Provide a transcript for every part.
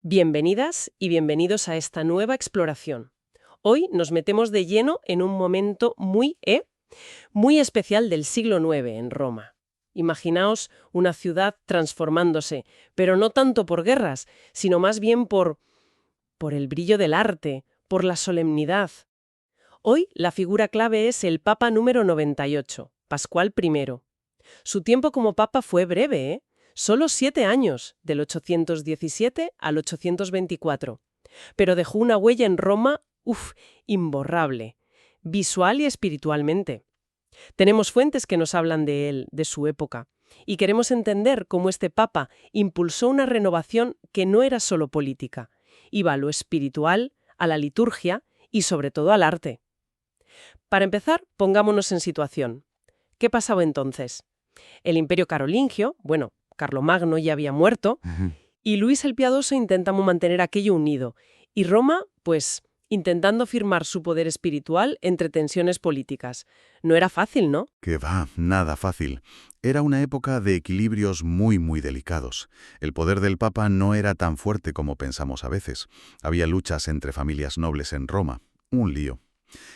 Bienvenidas y bienvenidos a esta nueva exploración. Hoy nos metemos de lleno en un momento muy especial del siglo IX en Roma. Imaginaos una ciudad transformándose, pero no tanto por guerras, sino más bien por el brillo del arte, por la solemnidad. Hoy la figura clave es el Papa número 98, Pascual I. Su tiempo como Papa fue breve, ¿eh? Solo 7 años, del 817 al 824. Pero dejó una huella en Roma, imborrable, visual y espiritualmente. Tenemos fuentes que nos hablan de él, de su época, y queremos entender cómo este Papa impulsó una renovación que no era solo política, iba a lo espiritual, a la liturgia y sobre todo al arte. Para empezar, pongámonos en situación. ¿Qué pasaba entonces? El Imperio Carolingio, Carlomagno ya había muerto, y Luis el Piadoso intenta mantener aquello unido. Y Roma, intentando firmar su poder espiritual entre tensiones políticas. No era fácil, ¿no? Que va, nada fácil. Era una época de equilibrios muy delicados. El poder del Papa no era tan fuerte como pensamos a veces. Había luchas entre familias nobles en Roma. Un lío.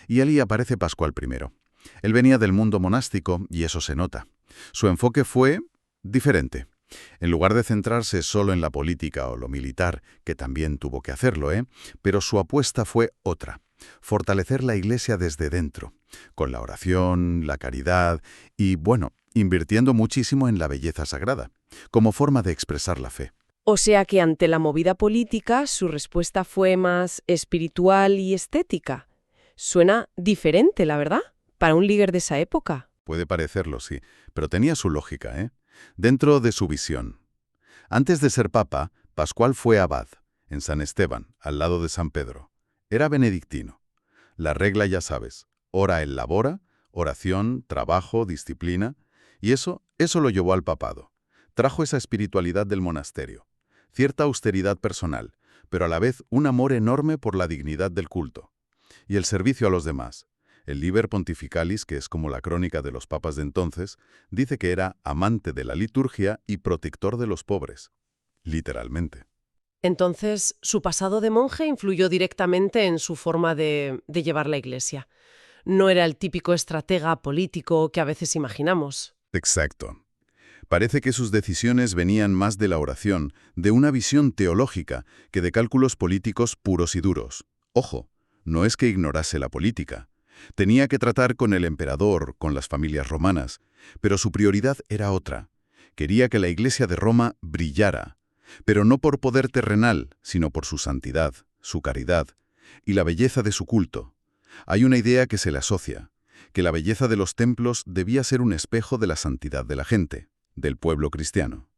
Y allí aparece Pascual I. Él venía del mundo monástico y eso se nota. Su enfoque fue diferente. En lugar de centrarse solo en la política o lo militar, que también tuvo que hacerlo, pero su apuesta fue otra: fortalecer la Iglesia desde dentro, con la oración, la caridad y, invirtiendo muchísimo en la belleza sagrada, como forma de expresar la fe. O sea que ante la movida política, su respuesta fue más espiritual y estética. Suena diferente, la verdad, para un líder de esa época. Puede parecerlo, sí, pero tenía su lógica, dentro de su visión. Antes de ser papa, Pascual fue abad, en San Esteban, al lado de San Pedro. Era benedictino. La regla ya sabes: ora et labora, oración, trabajo, disciplina. Y eso lo llevó al papado. Trajo esa espiritualidad del monasterio, cierta austeridad personal, pero a la vez un amor enorme por la dignidad del culto. Y el servicio a los demás. El Liber Pontificalis, que es como la crónica de los papas de entonces, dice que era amante de la liturgia y protector de los pobres. Literalmente. Entonces, su pasado de monje influyó directamente en su forma de llevar la Iglesia. No era el típico estratega político que a veces imaginamos. Exacto. Parece que sus decisiones venían más de la oración, de una visión teológica, que de cálculos políticos puros y duros. Ojo, no es que ignorase la política. Tenía que tratar con el emperador, con las familias romanas, pero su prioridad era otra. Quería que la Iglesia de Roma brillara, pero no por poder terrenal, sino por su santidad, su caridad y la belleza de su culto. Hay una idea que se le asocia, que la belleza de los templos debía ser un espejo de la santidad de la gente, del pueblo cristiano.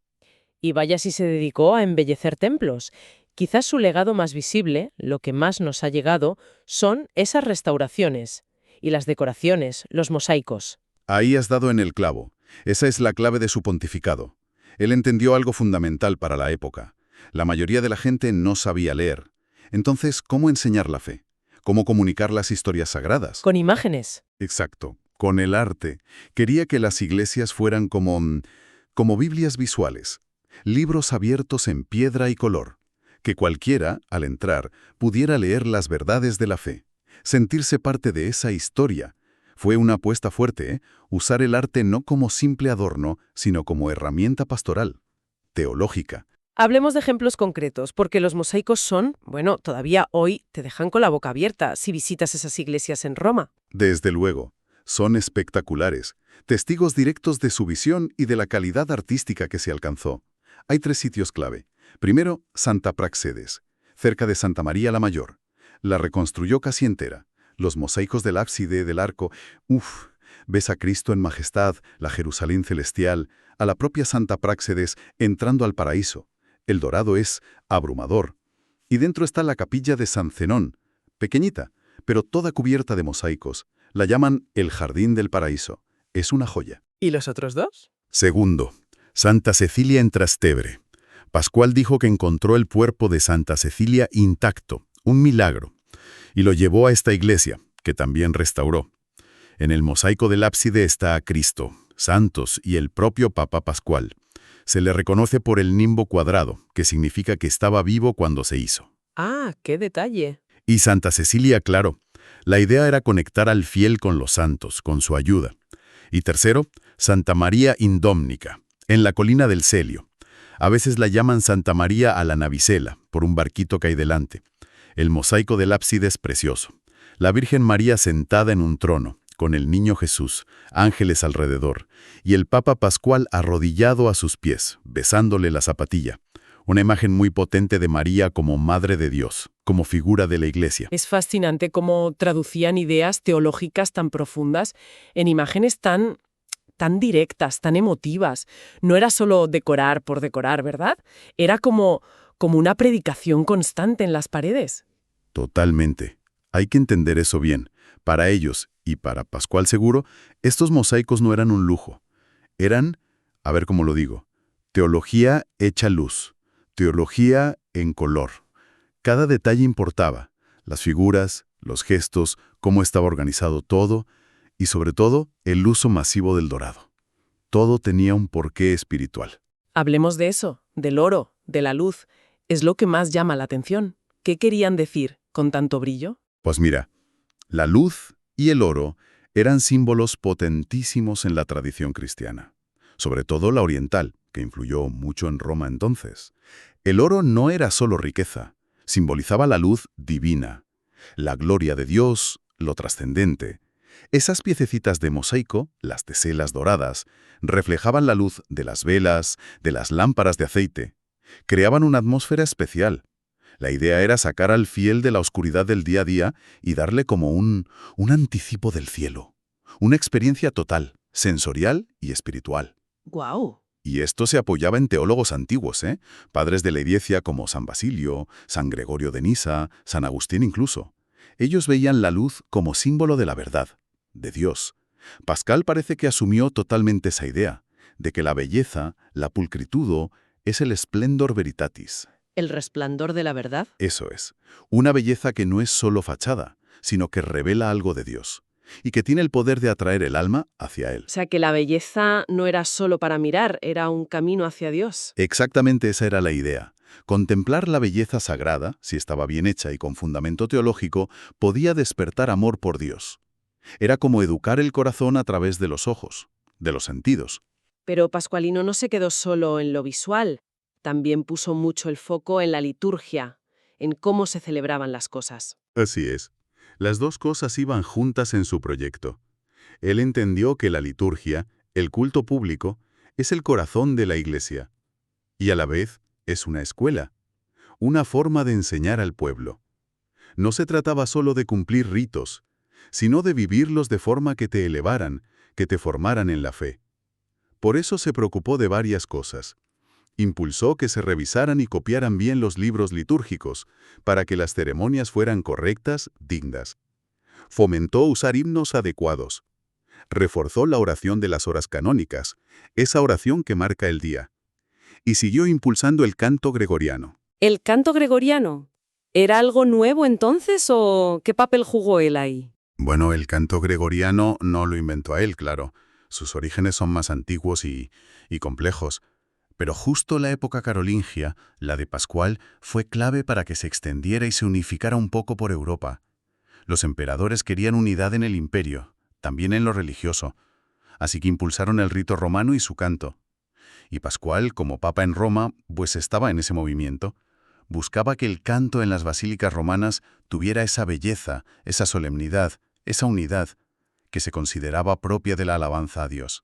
Y vaya si se dedicó a embellecer templos. Quizás su legado más visible, lo que más nos ha llegado, son esas restauraciones y las decoraciones, los mosaicos. Ahí has dado en el clavo. Esa es la clave de su pontificado. Él entendió algo fundamental para la época. La mayoría de la gente no sabía leer. Entonces, ¿cómo enseñar la fe? ¿Cómo comunicar las historias sagradas? Con imágenes. Exacto, con el arte. Quería que las iglesias fueran como Biblias visuales, libros abiertos en piedra y color, que cualquiera, al entrar, pudiera leer las verdades de la fe, sentirse parte de esa historia. Fue una apuesta fuerte, usar el arte no como simple adorno, sino como herramienta pastoral, teológica. Hablemos de ejemplos concretos, porque los mosaicos son, todavía hoy te dejan con la boca abierta si visitas esas iglesias en Roma. Desde luego, son espectaculares, testigos directos de su visión y de la calidad artística que se alcanzó. Hay 3 sitios clave. Primero, Santa Praxedes, cerca de Santa María la Mayor. La reconstruyó casi entera. Los mosaicos del ábside, del arco, ves a Cristo en majestad, la Jerusalén celestial, a la propia Santa Praxedes entrando al paraíso. El dorado es abrumador. Y dentro está la capilla de San Zenón, pequeñita, pero toda cubierta de mosaicos. La llaman el Jardín del Paraíso. Es una joya. ¿Y los otros 2? Segundo, Santa Cecilia en Trastevere. Pascual dijo que encontró el cuerpo de Santa Cecilia intacto, un milagro, y lo llevó a esta iglesia, que también restauró. En el mosaico del ábside está a Cristo, santos y el propio Papa Pascual. Se le reconoce por el nimbo cuadrado, que significa que estaba vivo cuando se hizo. Ah, qué detalle. Y Santa Cecilia, claro. La idea era conectar al fiel con los santos, con su ayuda. Y tercero, Santa María Indómnica, en la colina del Celio. A veces la llaman Santa María a la Navicela, por un barquito que hay delante. El mosaico del ábside es precioso. La Virgen María sentada en un trono, con el niño Jesús, ángeles alrededor, y el Papa Pascual arrodillado a sus pies, besándole la zapatilla. Una imagen muy potente de María como Madre de Dios, como figura de la Iglesia. Es fascinante cómo traducían ideas teológicas tan profundas en imágenes tan directas, tan emotivas. No era solo decorar por decorar, ¿verdad? Era como una predicación constante en las paredes. Totalmente. Hay que entender eso bien. Para ellos, y para Pascual seguro, estos mosaicos no eran un lujo. Eran, a ver cómo lo digo, teología hecha luz. Teología en color. Cada detalle importaba, las figuras, los gestos, cómo estaba organizado todo, y sobre todo, el uso masivo del dorado. Todo tenía un porqué espiritual. Hablemos de eso, del oro, de la luz. Es lo que más llama la atención. ¿Qué querían decir con tanto brillo? Pues mira, la luz y el oro eran símbolos potentísimos en la tradición cristiana, sobre todo la oriental, que influyó mucho en Roma entonces. El oro no era solo riqueza, simbolizaba la luz divina, la gloria de Dios, lo trascendente. Esas piececitas de mosaico, las teselas doradas, reflejaban la luz de las velas, de las lámparas de aceite. Creaban una atmósfera especial. La idea era sacar al fiel de la oscuridad del día a día y darle como un anticipo del cielo. Una experiencia total, sensorial y espiritual. ¡Guau! Y esto se apoyaba en teólogos antiguos, padres de la Iglesia como San Basilio, San Gregorio de Nisa, San Agustín incluso. Ellos veían la luz como símbolo de la verdad, de Dios. Pascal parece que asumió totalmente esa idea, de que la belleza, la pulcritudo, es el splendor veritatis. ¿El resplandor de la verdad? Eso es, una belleza que no es solo fachada, sino que revela algo de Dios, y que tiene el poder de atraer el alma hacia Él. O sea, que la belleza no era solo para mirar, era un camino hacia Dios. Exactamente esa era la idea. Contemplar la belleza sagrada, si estaba bien hecha y con fundamento teológico, podía despertar amor por Dios. Era como educar el corazón a través de los ojos, de los sentidos. Pero Pascualino no se quedó solo en lo visual. También puso mucho el foco en la liturgia, en cómo se celebraban las cosas. Así es. Las dos cosas iban juntas en su proyecto. Él entendió que la liturgia, el culto público, es el corazón de la Iglesia. Y a la vez es una escuela, una forma de enseñar al pueblo. No se trataba solo de cumplir ritos, sino de vivirlos de forma que te elevaran, que te formaran en la fe. Por eso se preocupó de varias cosas. Impulsó que se revisaran y copiaran bien los libros litúrgicos, para que las ceremonias fueran correctas, dignas. Fomentó usar himnos adecuados. Reforzó la oración de las horas canónicas, esa oración que marca el día. Y siguió impulsando el canto gregoriano. ¿El canto gregoriano? ¿Era algo nuevo entonces o qué papel jugó él ahí? Bueno, el canto gregoriano no lo inventó él, claro. Sus orígenes son más antiguos y complejos. Pero justo la época carolingia, la de Pascual, fue clave para que se extendiera y se unificara un poco por Europa. Los emperadores querían unidad en el imperio, también en lo religioso. Así que impulsaron el rito romano y su canto. Y Pascual, como papa en Roma, pues estaba en ese movimiento. Buscaba que el canto en las basílicas romanas tuviera esa belleza, esa solemnidad, esa unidad, que se consideraba propia de la alabanza a Dios.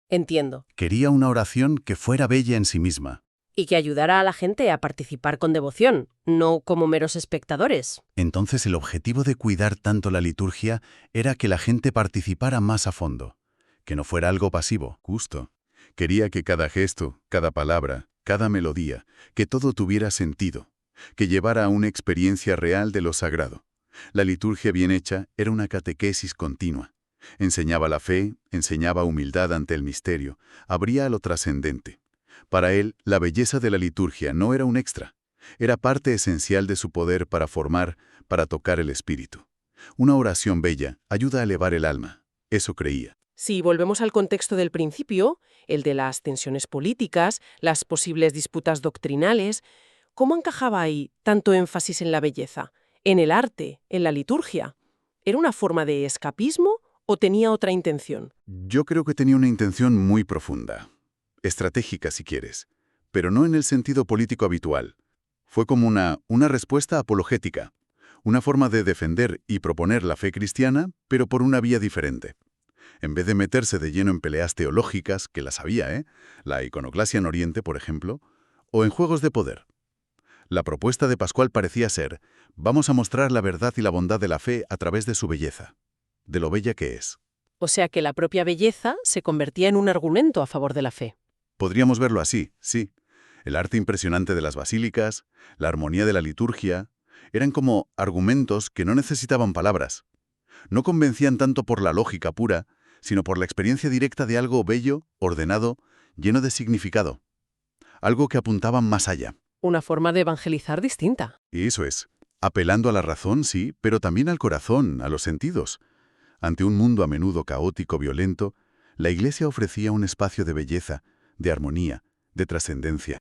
Entiendo. Quería una oración que fuera bella en sí misma. Y que ayudara a la gente a participar con devoción, no como meros espectadores. Entonces el objetivo de cuidar tanto la liturgia era que la gente participara más a fondo, que no fuera algo pasivo, justo. Quería que cada gesto, cada palabra, cada melodía, que todo tuviera sentido, que llevara a una experiencia real de lo sagrado. La liturgia bien hecha era una catequesis continua. Enseñaba la fe, enseñaba humildad ante el misterio, abría a lo trascendente. Para él, la belleza de la liturgia no era un extra, era parte esencial de su poder para formar, para tocar el espíritu. Una oración bella ayuda a elevar el alma, eso creía. Si volvemos al contexto del principio, el de las tensiones políticas, las posibles disputas doctrinales. ¿Cómo encajaba ahí tanto énfasis en la belleza, en el arte, en la liturgia? ¿Era una forma de escapismo o tenía otra intención? Yo creo que tenía una intención muy profunda, estratégica si quieres, pero no en el sentido político habitual. Fue como una respuesta apologética, una forma de defender y proponer la fe cristiana, pero por una vía diferente. En vez de meterse de lleno en peleas teológicas, que las había, la iconoclasia en Oriente, por ejemplo, o en juegos de poder. La propuesta de Pascual parecía ser, vamos a mostrar la verdad y la bondad de la fe a través de su belleza, de lo bella que es. O sea que la propia belleza se convertía en un argumento a favor de la fe. Podríamos verlo así, sí. El arte impresionante de las basílicas, la armonía de la liturgia, eran como argumentos que no necesitaban palabras. No convencían tanto por la lógica pura, sino por la experiencia directa de algo bello, ordenado, lleno de significado. Algo que apuntaba más allá. Una forma de evangelizar distinta. Y eso es, apelando a la razón, sí, pero también al corazón, a los sentidos. Ante un mundo a menudo caótico, violento, la Iglesia ofrecía un espacio de belleza, de armonía, de trascendencia.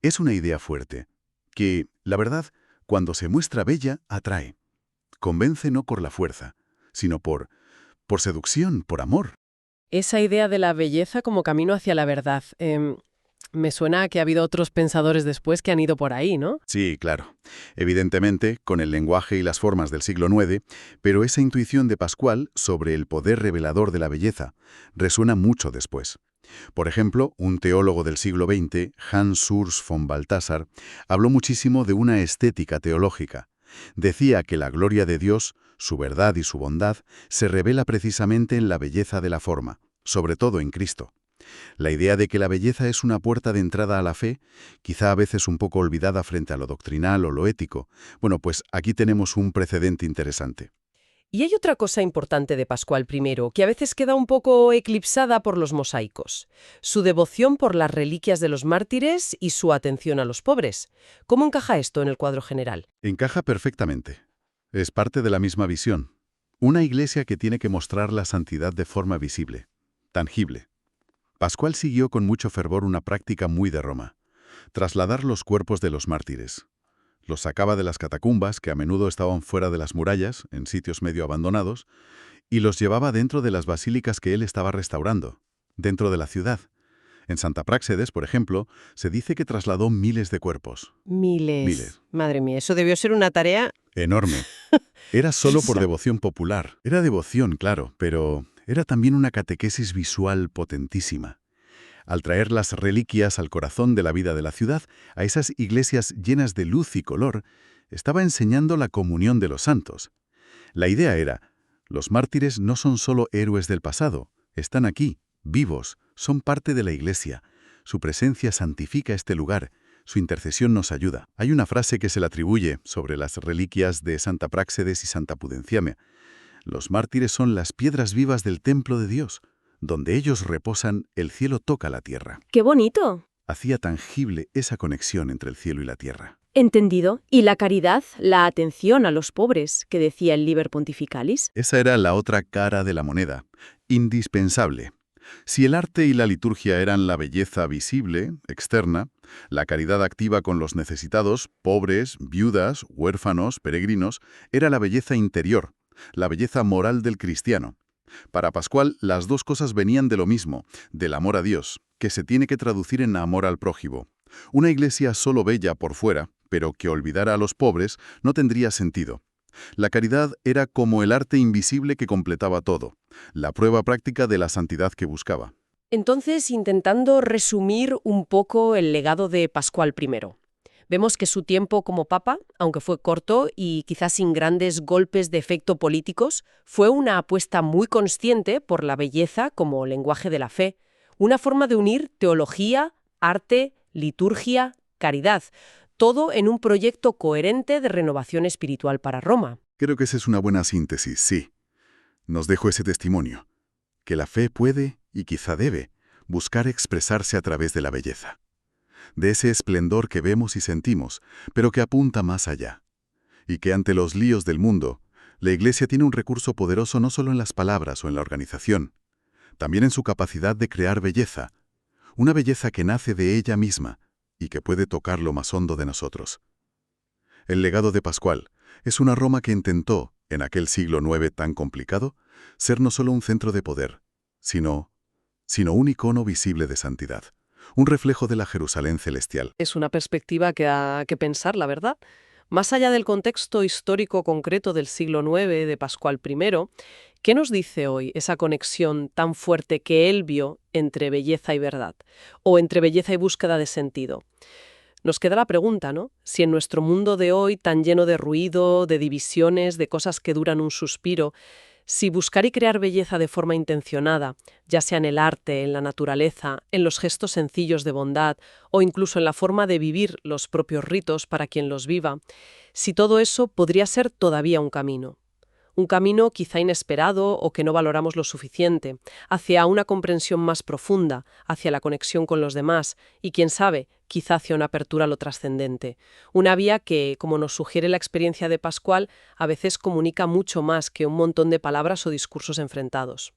Es una idea fuerte, que, la verdad, cuando se muestra bella, atrae. Convence no por la fuerza, sino por seducción, por amor. Esa idea de la belleza como camino hacia la verdad. Me suena a que ha habido otros pensadores después que han ido por ahí, ¿no? Sí, claro. Evidentemente, con el lenguaje y las formas del siglo IX, pero esa intuición de Pascual sobre el poder revelador de la belleza resuena mucho después. Por ejemplo, un teólogo del siglo XX, Hans Urs von Balthasar, habló muchísimo de una estética teológica. Decía que la gloria de Dios, su verdad y su bondad, se revela precisamente en la belleza de la forma, sobre todo en Cristo. La idea de que la belleza es una puerta de entrada a la fe, quizá a veces un poco olvidada frente a lo doctrinal o lo ético. Bueno, pues aquí tenemos un precedente interesante. Y hay otra cosa importante de Pascual I, que a veces queda un poco eclipsada por los mosaicos. Su devoción por las reliquias de los mártires y su atención a los pobres. ¿Cómo encaja esto en el cuadro general? Encaja perfectamente. Es parte de la misma visión. Una iglesia que tiene que mostrar la santidad de forma visible, tangible. Pascual siguió con mucho fervor una práctica muy de Roma: trasladar los cuerpos de los mártires. Los sacaba de las catacumbas, que a menudo estaban fuera de las murallas, en sitios medio abandonados, y los llevaba dentro de las basílicas que él estaba restaurando, dentro de la ciudad. En Santa Práxedes, por ejemplo, se dice que trasladó miles de cuerpos. Miles. Madre mía, eso debió ser una tarea... Enorme. Era solo por devoción popular. Era devoción, claro, pero era también una catequesis visual potentísima. Al traer las reliquias al corazón de la vida de la ciudad, a esas iglesias llenas de luz y color, estaba enseñando la comunión de los santos. La idea era, los mártires no son solo héroes del pasado, están aquí, vivos, son parte de la iglesia. Su presencia santifica este lugar, su intercesión nos ayuda. Hay una frase que se le atribuye sobre las reliquias de Santa Práxedes y Santa Pudenciamia. Los mártires son las piedras vivas del templo de Dios. Donde ellos reposan, el cielo toca la tierra. ¡Qué bonito! Hacía tangible esa conexión entre el cielo y la tierra. Entendido. ¿Y la caridad, la atención a los pobres, que decía el Liber Pontificalis? Esa era la otra cara de la moneda, indispensable. Si el arte y la liturgia eran la belleza visible, externa, la caridad activa con los necesitados, pobres, viudas, huérfanos, peregrinos, era la belleza interior, la belleza moral del cristiano. Para Pascual, las dos cosas venían de lo mismo, del amor a Dios, que se tiene que traducir en amor al prójimo. Una iglesia solo bella por fuera, pero que olvidara a los pobres, no tendría sentido. La caridad era como el arte invisible que completaba todo, la prueba práctica de la santidad que buscaba. Entonces, intentando resumir un poco el legado de Pascual I. Vemos que su tiempo como papa, aunque fue corto y quizás sin grandes golpes de efecto políticos, fue una apuesta muy consciente por la belleza como lenguaje de la fe, una forma de unir teología, arte, liturgia, caridad, todo en un proyecto coherente de renovación espiritual para Roma. Creo que esa es una buena síntesis, sí. Nos dejó ese testimonio, que la fe puede, y quizá debe, buscar expresarse a través de la belleza. De ese esplendor que vemos y sentimos, pero que apunta más allá. Y que ante los líos del mundo, la Iglesia tiene un recurso poderoso no solo en las palabras o en la organización, también en su capacidad de crear belleza, una belleza que nace de ella misma y que puede tocar lo más hondo de nosotros. El legado de Pascual es una Roma que intentó, en aquel siglo IX tan complicado, ser no solo un centro de poder, sino un icono visible de santidad, un reflejo de la Jerusalén celestial. Es una perspectiva que da que pensar, la verdad. Más allá del contexto histórico concreto del siglo IX de Pascual I, ¿qué nos dice hoy esa conexión tan fuerte que él vio entre belleza y verdad? O entre belleza y búsqueda de sentido. Nos queda la pregunta, ¿no? Si en nuestro mundo de hoy, tan lleno de ruido, de divisiones, de cosas que duran un suspiro, si buscar y crear belleza de forma intencionada, ya sea en el arte, en la naturaleza, en los gestos sencillos de bondad o incluso en la forma de vivir los propios ritos para quien los viva, si todo eso podría ser todavía un camino. Un camino quizá inesperado o que no valoramos lo suficiente, hacia una comprensión más profunda, hacia la conexión con los demás y, quién sabe, quizá hacia una apertura a lo trascendente. Una vía que, como nos sugiere la experiencia de Pascual, a veces comunica mucho más que un montón de palabras o discursos enfrentados.